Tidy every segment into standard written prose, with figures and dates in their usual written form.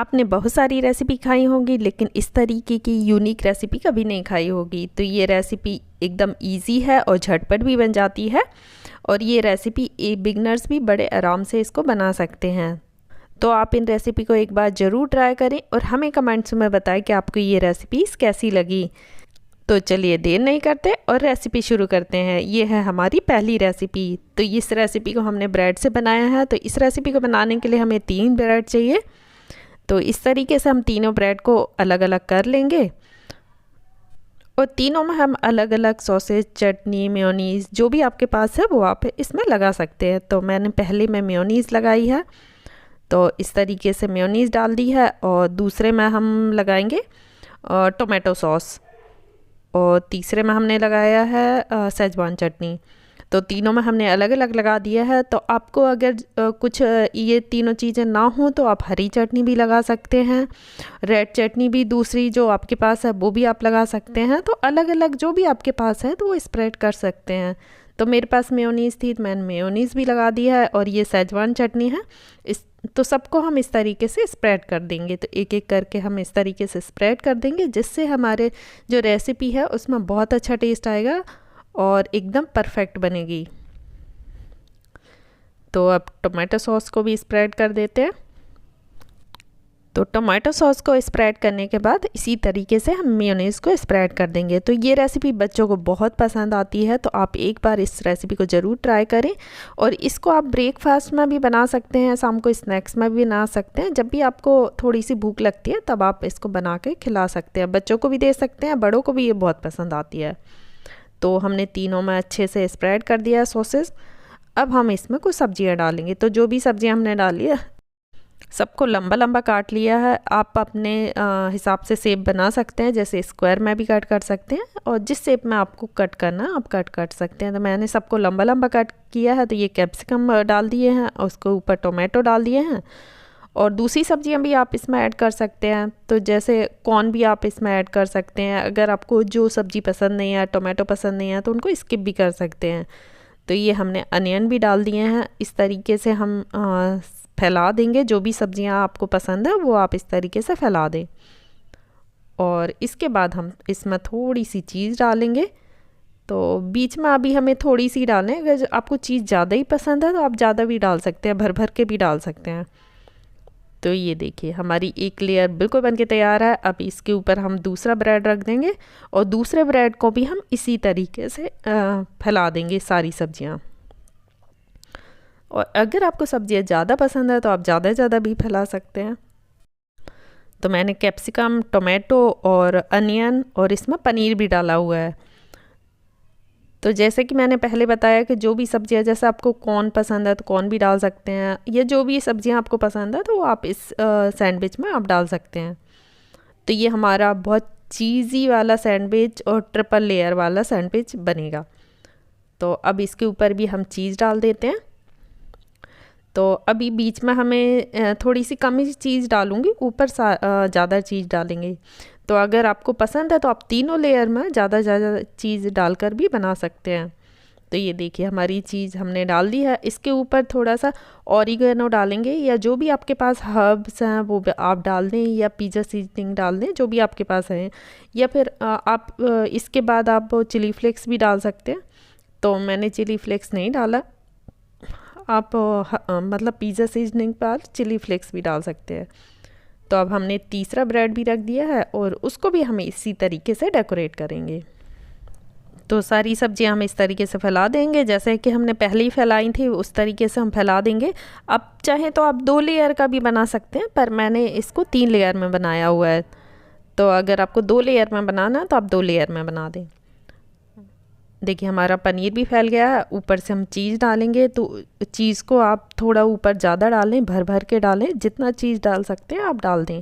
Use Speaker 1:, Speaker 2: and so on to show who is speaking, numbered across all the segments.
Speaker 1: आपने बहुत सारी रेसिपी खाई होंगी लेकिन इस तरीके की यूनिक रेसिपी कभी नहीं खाई होगी। तो ये रेसिपी एकदम इजी है और झटपट भी बन जाती है और ये रेसिपी बिगनर्स भी बड़े आराम से इसको बना सकते हैं। तो आप इन रेसिपी को एक बार ज़रूर ट्राई करें और हमें कमेंट्स में बताएं कि आपको ये रेसिपीज़ कैसी लगी। तो चलिए देर नहीं करते और रेसिपी शुरू करते हैं। ये है हमारी पहली रेसिपी। तो इस रेसिपी को हमने ब्रेड से बनाया है। तो इस रेसिपी को बनाने के लिए हमें 3 ब्रेड चाहिए। तो इस तरीके से हम तीनों ब्रेड को अलग अलग कर लेंगे और तीनों में हम अलग अलग सॉसेज, चटनी, मेयोनीज़ जो भी आपके पास है वो आप इसमें लगा सकते हैं। तो मैंने पहले में मेयोनीज़ लगाई है, तो इस तरीके से मेयोनीज़ डाल दी है। और दूसरे में हम लगाएंगे टोमेटो सॉस और तीसरे में हमने लगाया है शेजवान चटनी। तो तीनों में हमने अलग अलग लगा दिया है। तो आपको अगर कुछ ये तीनों चीज़ें ना हो तो आप हरी चटनी भी लगा सकते हैं, रेड चटनी भी दूसरी जो आपके पास है वो भी आप लगा सकते हैं। तो अलग अलग जो भी आपके पास है तो वो स्प्रेड कर सकते हैं। तो मेरे पास मेयोनीज़ थी तो मैंने मेयोनीज़ भी लगा दिया है और ये शेजवान चटनी है। तो सबको हम इस तरीके से स्प्रेड कर देंगे। तो एक एक करके हम इस तरीके से स्प्रेड कर देंगे जिससे हमारे जो रेसिपी है उसमें बहुत अच्छा टेस्ट आएगा और एकदम परफेक्ट बनेगी। तो अब टोमेटो सॉस को भी स्प्रेड कर देते हैं। तो टोमेटो सॉस को स्प्रेड करने के बाद इसी तरीके से हम मेयोनीज़ को स्प्रेड कर देंगे। तो ये रेसिपी बच्चों को बहुत पसंद आती है। तो आप एक बार इस रेसिपी को ज़रूर ट्राई करें और इसको आप ब्रेकफास्ट में भी बना सकते हैं, शाम को स्नैक्स में भी बना सकते हैं। जब भी आपको थोड़ी सी भूख लगती है तब आप इसको बना के खिला सकते हैं। बच्चों को भी दे सकते हैं, बड़ों को भी ये बहुत पसंद आती है। तो हमने तीनों में अच्छे से स्प्रेड कर दिया सॉसेस। अब हम इसमें कुछ सब्जियां डालेंगे। तो जो भी सब्जियां हमने डाली है सबको लंबा लंबा काट लिया है। आप अपने हिसाब से शेप बना सकते हैं, जैसे स्क्वायर में भी कट कर सकते हैं और जिस शेप में आपको कट करना आप कट कर सकते हैं। तो मैंने सबको लंबा लंबा कट किया है। तो ये कैप्सिकम डाल दिए हैं और उसके ऊपर टोमेटो डाल दिए हैं और दूसरी सब्जियां भी आप इसमें ऐड कर सकते हैं। तो जैसे कॉर्न भी आप इसमें ऐड कर सकते हैं। अगर आपको जो सब्ज़ी पसंद नहीं है, टोमेटो पसंद नहीं है, तो उनको स्किप भी कर सकते हैं। तो ये हमने अनियन भी डाल दिए हैं। इस तरीके से हम फैला देंगे। जो भी सब्जियां आपको पसंद है वो आप इस तरीके से फैला दें और इसके बाद हम इसमें थोड़ी सी चीज़ डालेंगे। तो बीच में अभी हमें थोड़ी सी डालें। अगर आपको चीज़ ज़्यादा ही पसंद है तो आप ज़्यादा भी डाल सकते हैं, भर भर के भी डाल सकते हैं। तो ये देखिए हमारी एक लेयर बिल्कुल बनके तैयार है। अब इसके ऊपर हम दूसरा ब्रेड रख देंगे और दूसरे ब्रेड को भी हम इसी तरीके से फैला देंगे सारी सब्जियां। और अगर आपको सब्जियां ज़्यादा पसंद है तो आप ज़्यादा भी फैला सकते हैं। तो मैंने कैप्सिकम, टोमेटो और अनियन और इसमें पनीर भी डाला हुआ है। तो जैसे कि मैंने पहले बताया कि जो भी सब्जियां, जैसे आपको कॉर्न पसंद है तो कॉर्न भी डाल सकते हैं, या जो भी सब्जियां आपको पसंद है तो वो आप इस सैंडविच में आप डाल सकते हैं। तो ये हमारा बहुत चीज़ी वाला सैंडविच और ट्रिपल लेयर वाला सैंडविच बनेगा। तो अब इसके ऊपर भी हम चीज़ डाल देते हैं। तो अभी बीच में हमें थोड़ी सी कम ही चीज़ डालूँगी, ऊपर ज़्यादा चीज़ डालेंगे। तो अगर आपको पसंद है तो आप तीनों लेयर में ज़्यादा चीज़ डालकर भी बना सकते हैं। तो ये देखिए हमारी चीज़ हमने डाल दी है। इसके ऊपर थोड़ा सा ऑरिगेनो डालेंगे, या जो भी आपके पास हर्ब्स हैं वो आप डाल दें, या पिज़्ज़ा सीजनिंग डाल दें, जो भी आपके पास है। या फिर आप इसके बाद आप चिली फ्लेक्स भी डाल सकते हैं। तो मैंने चिली फ्लेक्स नहीं डाला। आप मतलब पिज़्ज़ा सीजनिंग पर चिली फ्लेक्स भी डाल सकते हैं। तो अब हमने तीसरा ब्रेड भी रख दिया है और उसको भी हम इसी तरीके से डेकोरेट करेंगे। तो सारी सब्जियां हम इस तरीके से फैला देंगे, जैसे कि हमने पहले ही फैलाई थी उस तरीके से हम फैला देंगे। अब चाहे तो आप 2 लेयर का भी बना सकते हैं, पर मैंने इसको 3 लेयर में बनाया हुआ है। तो अगर आपको 2 लेयर में बनाना है तो आप 2 लेयर में बना दें। देखिए हमारा पनीर भी फैल गया है। ऊपर से हम चीज़ डालेंगे। तो चीज़ को आप थोड़ा ऊपर ज़्यादा डालें, भर भर के डालें, जितना चीज़ डाल सकते हैं आप डाल दें।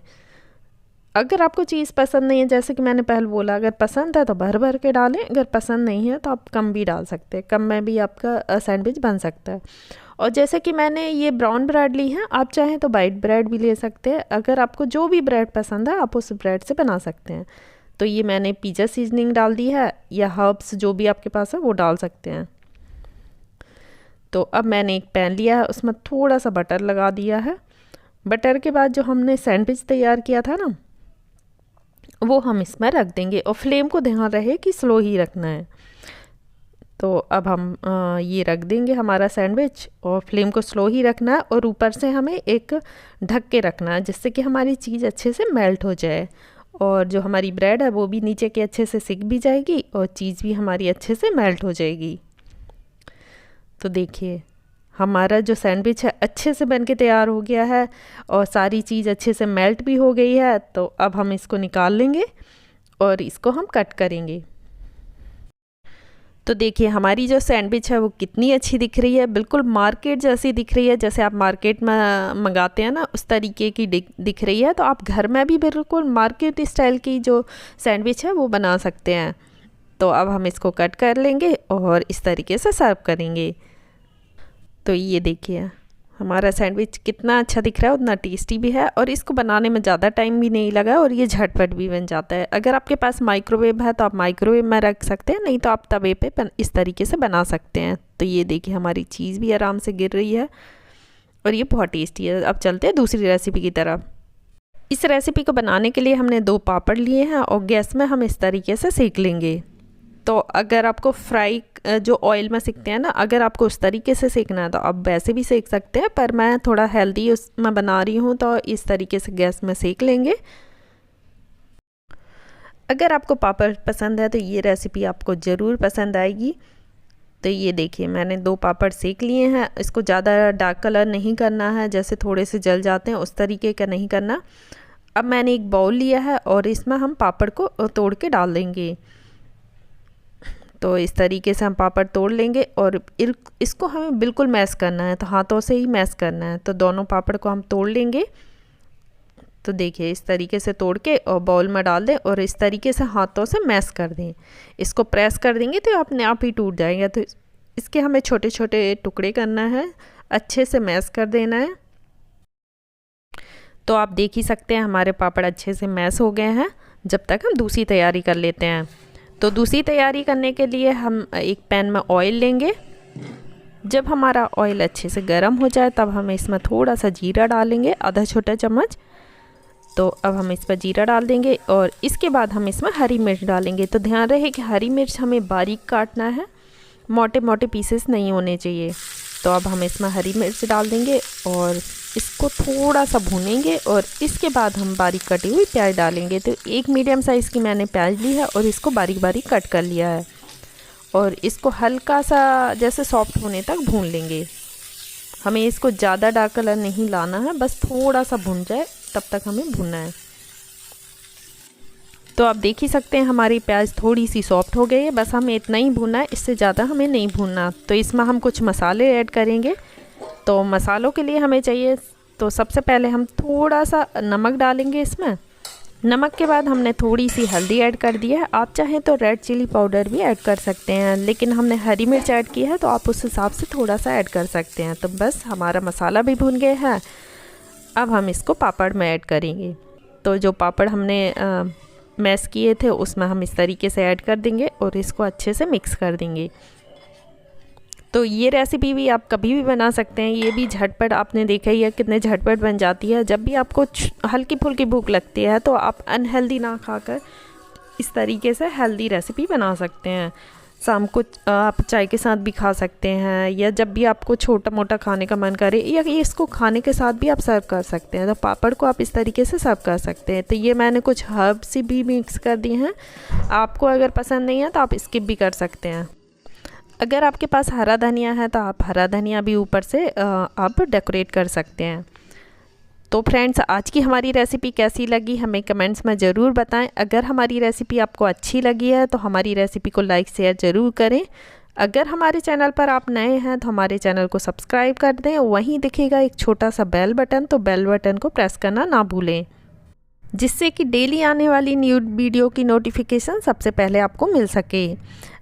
Speaker 1: अगर आपको चीज़ पसंद नहीं है, जैसे कि मैंने पहले बोला, अगर पसंद है तो भर भर के डालें, अगर पसंद नहीं है तो आप कम भी डाल सकते हैं। कम में भी आपका सैंडविच बन सकता है। और जैसे कि मैंने ये ब्राउन ब्रेड ली है, आप चाहें तो वाइट ब्रेड भी ले सकते हैं। अगर आपको जो भी ब्रेड पसंद है आप उस ब्रेड से बना सकते हैं। तो ये मैंने पिज़्ज़ा सीजनिंग डाल दी है, या हर्ब्स जो भी आपके पास है वो डाल सकते हैं। तो अब मैंने एक पैन लिया है, उसमें थोड़ा सा बटर लगा दिया है बटर के बाद जो हमने सैंडविच तैयार किया था ना, वो हम इसमें रख देंगे और फ्लेम को ध्यान रहे कि स्लो ही रखना है। तो अब हम ये रख देंगे हमारा सैंडविच और फ्लेम को स्लो ही रखना है और ऊपर से हमें एक ढक के रखना है जिससे कि हमारी चीज़ अच्छे से मेल्ट हो जाए और जो हमारी ब्रेड है वो भी नीचे के अच्छे से सिक भी जाएगी और चीज़ भी हमारी अच्छे से मेल्ट हो जाएगी। तो देखिए हमारा जो सैंडविच है अच्छे से बन के तैयार हो गया है और सारी चीज़ अच्छे से मेल्ट भी हो गई है। तो अब हम इसको निकाल लेंगे और इसको हम कट करेंगे। तो देखिए हमारी जो सैंडविच है वो कितनी अच्छी दिख रही है, बिल्कुल मार्केट जैसी दिख रही है, जैसे आप मार्केट में मंगाते हैं ना उस तरीके की दिख रही है। तो आप घर में भी बिल्कुल मार्केट स्टाइल की जो सैंडविच है वो बना सकते हैं। तो अब हम इसको कट कर लेंगे और इस तरीके से सर्व करेंगे। तो ये देखिए हमारा सैंडविच कितना अच्छा दिख रहा है, उतना टेस्टी भी है और इसको बनाने में ज़्यादा टाइम भी नहीं लगा और ये झटपट भी बन जाता है। अगर आपके पास माइक्रोवेव है तो आप माइक्रोवेव में रख सकते हैं, नहीं तो आप तवे पे इस तरीके से बना सकते हैं। तो ये देखिए हमारी चीज़ भी आराम से गिर रही है और ये बहुत टेस्टी है। अब चलते हैं दूसरी रेसिपी की तरफ। इस रेसिपी को बनाने के लिए हमने 2 पापड़ लिए हैं और गैस में हम इस तरीके से सेक लेंगे। तो अगर आपको फ्राई जो ऑयल में सेकते हैं ना, अगर आपको उस तरीके से सेकना है तो आप वैसे भी सेक सकते हैं, पर मैं थोड़ा हेल्दी उसमें बना रही हूँ तो इस तरीके से गैस में सेक लेंगे। अगर आपको पापड़ पसंद है तो ये रेसिपी आपको ज़रूर पसंद आएगी। तो ये देखिए मैंने 2 पापड़ सेक लिए हैं। इसको ज़्यादा डार्क कलर नहीं करना है, जैसे थोड़े से जल जाते हैं उस तरीके का नहीं करना। अब मैंने एक बाउल लिया है और इसमें हम पापड़ को तोड़ के डाल देंगे। तो इस तरीके से हम पापड़ तोड़ लेंगे और इसको हमें बिल्कुल मैश करना है, तो हाथों से ही मैश करना है। तो दोनों पापड़ को हम तोड़ लेंगे। तो देखिए इस तरीके से तोड़ के और बाउल में डाल दें और इस तरीके से हाथों से मैश कर दें। इसको प्रेस कर देंगे तो अपने आप ही टूट जाएगा। तो इसके हमें छोटे छोटे टुकड़े करना है, अच्छे से मैश कर देना है। तो आप देख ही सकते हैं हमारे पापड़ अच्छे से मैश हो गए हैं। जब तक हम दूसरी तैयारी कर लेते हैं। तो दूसरी तैयारी करने के लिए हम एक पैन में ऑयल लेंगे। जब हमारा ऑयल अच्छे से गर्म हो जाए तब हम इसमें थोड़ा सा जीरा डालेंगे, आधा छोटा चम्मच। तो अब हम इस पर जीरा डाल देंगे और इसके बाद हम इसमें हरी मिर्च डालेंगे। तो ध्यान रहे कि हरी मिर्च हमें बारीक काटना है, मोटे मोटे पीसेस नहीं होने चाहिए। तो अब हम इसमें हरी मिर्च डाल देंगे और इसको थोड़ा सा भूनेंगे और इसके बाद हम बारीक कटी हुई प्याज डालेंगे। तो एक मीडियम साइज़ की मैंने प्याज ली है और इसको बारीक बारीक कट कर लिया है और इसको हल्का सा जैसे सॉफ्ट होने तक भून लेंगे। हमें इसको ज़्यादा डार्क कलर नहीं लाना है, बस थोड़ा सा भुन जाए तब तक हमें भूनना है। तो आप देख ही सकते हैं हमारी प्याज थोड़ी सी सॉफ्ट हो गई है, बस हमें इतना ही भूनना है, इससे ज़्यादा हमें नहीं भूनना। तो इसमें हम कुछ मसाले ऐड करेंगे। तो मसालों के लिए हमें चाहिए, तो सबसे पहले हम थोड़ा सा नमक डालेंगे इसमें। नमक के बाद हमने थोड़ी सी हल्दी ऐड कर दी है। आप चाहें तो रेड चिली पाउडर भी ऐड कर सकते हैं, लेकिन हमने हरी मिर्च ऐड की है तो आप उस हिसाब से थोड़ा सा ऐड कर सकते हैं। तो बस हमारा मसाला भी भून गया है। अब हम इसको पापड़ में ऐड करेंगे। तो जो पापड़ हमने मैश किए थे उसमें हम इस तरीके से ऐड कर देंगे और इसको अच्छे से मिक्स कर देंगे। तो ये रेसिपी भी आप कभी भी बना सकते हैं, ये भी झटपट, आपने देखा ही है कितने झटपट बन जाती है। जब भी आपको हल्की फुल्की भूख लगती है तो आप अनहेल्दी ना खाकर इस तरीके से हेल्दी रेसिपी बना सकते हैं। शाम को आप चाय के साथ भी खा सकते हैं, या जब भी आपको छोटा मोटा खाने का मन करे, या इसको खाने के साथ भी आप सर्व कर सकते हैं। तो पापड़ को आप इस तरीके से सर्व कर सकते हैं। तो ये मैंने कुछ हर्ब्स भी मिक्स कर दिए हैं, आपको अगर पसंद नहीं है तो आप स्किप भी कर सकते हैं। अगर आपके पास हरा धनिया है तो आप हरा धनिया भी ऊपर से आप डेकोरेट कर सकते हैं। तो फ्रेंड्स, आज की हमारी रेसिपी कैसी लगी हमें कमेंट्स में ज़रूर बताएं। अगर हमारी रेसिपी आपको अच्छी लगी है तो हमारी रेसिपी को लाइक शेयर ज़रूर करें। अगर हमारे चैनल पर आप नए हैं तो हमारे चैनल को सब्सक्राइब कर दें। वहीं दिखेगा एक छोटा सा बेल बटन, तो बेल बटन को प्रेस करना ना भूलें, जिससे कि डेली आने वाली न्यू वीडियो की नोटिफिकेशन सबसे पहले आपको मिल सके।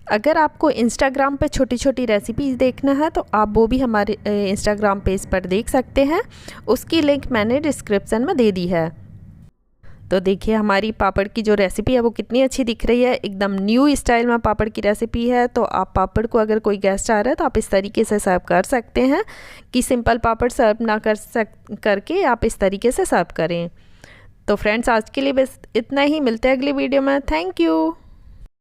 Speaker 1: अगर आपको इंस्टाग्राम पे छोटी छोटी रेसिपीज़ देखना है तो आप वो भी हमारे इंस्टाग्राम पेज पर देख सकते हैं, उसकी लिंक मैंने डिस्क्रिप्शन में दे दी है। तो देखिए हमारी पापड़ की जो रेसिपी है वो कितनी अच्छी दिख रही है, एकदम न्यू स्टाइल में पापड़ की रेसिपी है। तो आप पापड़ को अगर कोई गेस्ट आ रहा है तो आप इस तरीके से सर्व कर सकते हैं कि सिंपल पापड़ सर्व ना करके आप इस तरीके से सर्व करें। तो फ्रेंड्स आज के लिए बस इतना ही, मिलते हैं अगली वीडियो में। Thank you.